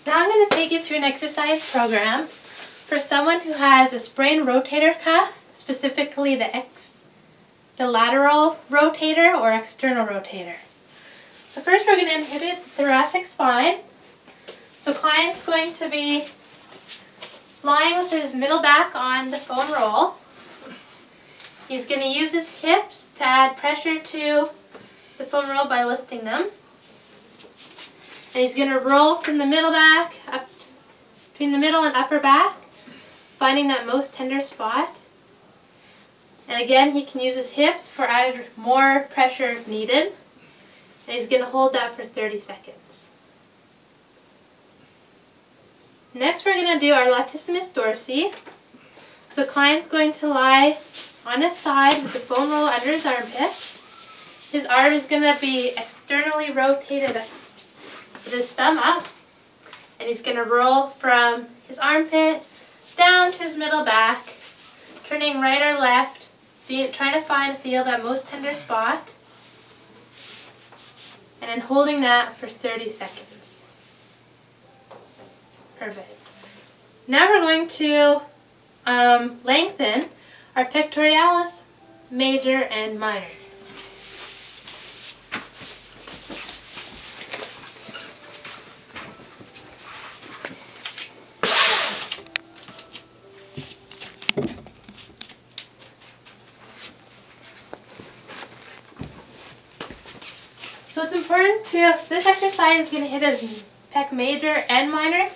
So now I'm going to take you through an exercise program for someone who has a sprained rotator cuff, specifically the lateral rotator or external rotator. So first we're going to inhibit the thoracic spine. So client's going to be lying with his middle back on the foam roll. He's going to use his hips to add pressure to the foam roll by lifting them. And he's going to roll from the middle back up between the middle and upper back, finding that most tender spot. And again, he can use his hips for added more pressure if needed. And he's going to hold that for 30 seconds. Next, we're going to do our latissimus dorsi. So client's going to lie on his side with the foam roll under his armpit. His arm is going to be externally rotated with his thumb up, and he's going to roll from his armpit down to his middle back, turning right or left, trying to feel that most tender spot, and then holding that for 30 seconds. Perfect. Now we're going to lengthen our pectoralis major and minor. So it's important this exercise is going to hit his pec major and minor,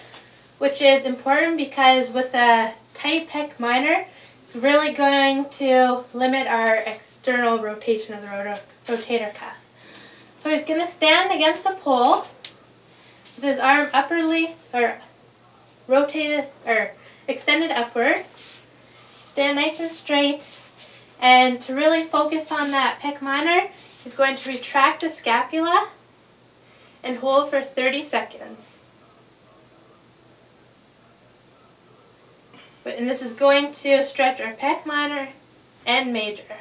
which is important because with a tight pec minor, it's really going to limit our external rotation of the rotator cuff. So he's going to stand against a pole with his arm extended upward. Stand nice and straight, and to really focus on that pec minor, he's going to retract the scapula and hold for 30 seconds. And this is going to stretch our pec minor and major.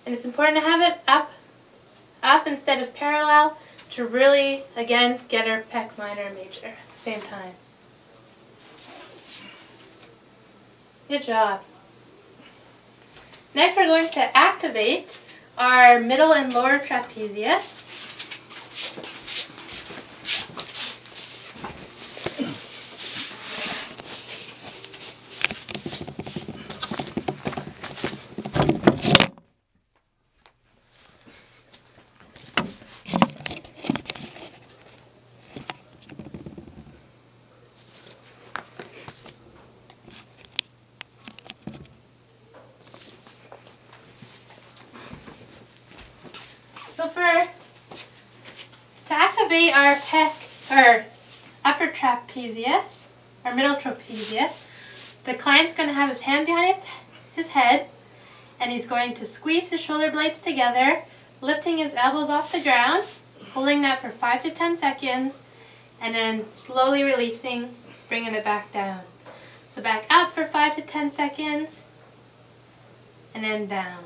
And it's important to have it up instead of parallel to really, again, get our pec minor and major at the same time. Good job. Next we're going to activate our middle and lower trapezius. So to activate our upper trapezius, our middle trapezius, the client's going to have his hand behind his head, and he's going to squeeze his shoulder blades together, lifting his elbows off the ground, holding that for 5 to 10 seconds, and then slowly releasing, bringing it back down. So back up for 5 to 10 seconds, and then down.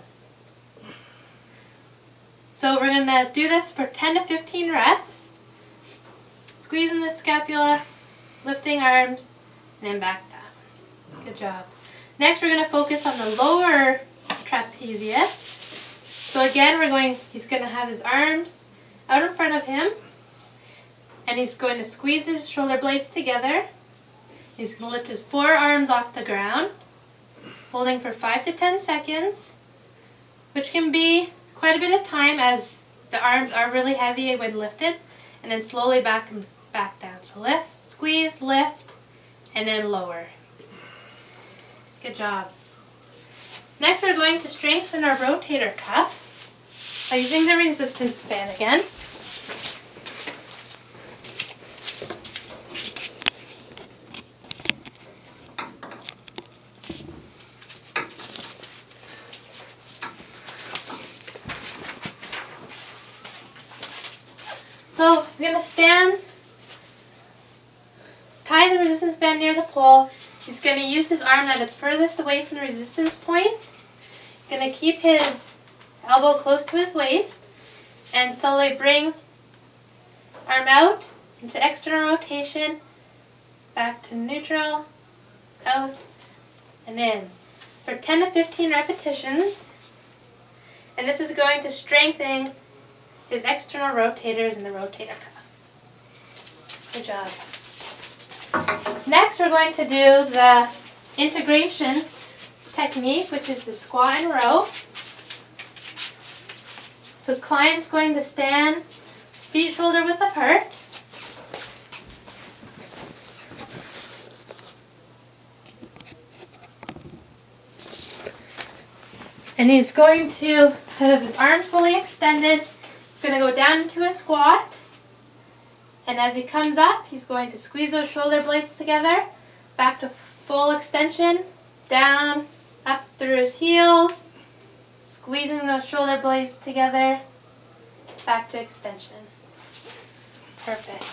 So we're going to do this for 10 to 15 reps, squeezing the scapula, lifting arms, and then back down. Good job. Next we're going to focus on the lower trapezius. So again, he's going to have his arms out in front of him, and he's going to squeeze his shoulder blades together. He's going to lift his forearms off the ground, holding for 5 to 10 seconds, which can be quite a bit of time as the arms are really heavy when lifted, and then slowly back down. So lift, squeeze, lift, and then lower. Good job. Next we're going to strengthen our rotator cuff by using the resistance band again. So he's going to stand, tie the resistance band near the pole. He's going to use his arm that is furthest away from the resistance point. He's going to keep his elbow close to his waist and slowly bring arm out into external rotation, back to neutral, out, and in. For 10 to 15 repetitions. And this is going to strengthen his external rotators and the rotator cuff. Good job. Next we're going to do the integration technique, which is the squat and row. So client's going to stand feet shoulder width apart. And he's going to have his arms fully extended. He's going to go down into a squat. And as he comes up, he's going to squeeze those shoulder blades together. Back to full extension. Down, up through his heels. Squeezing those shoulder blades together. Back to extension. Perfect.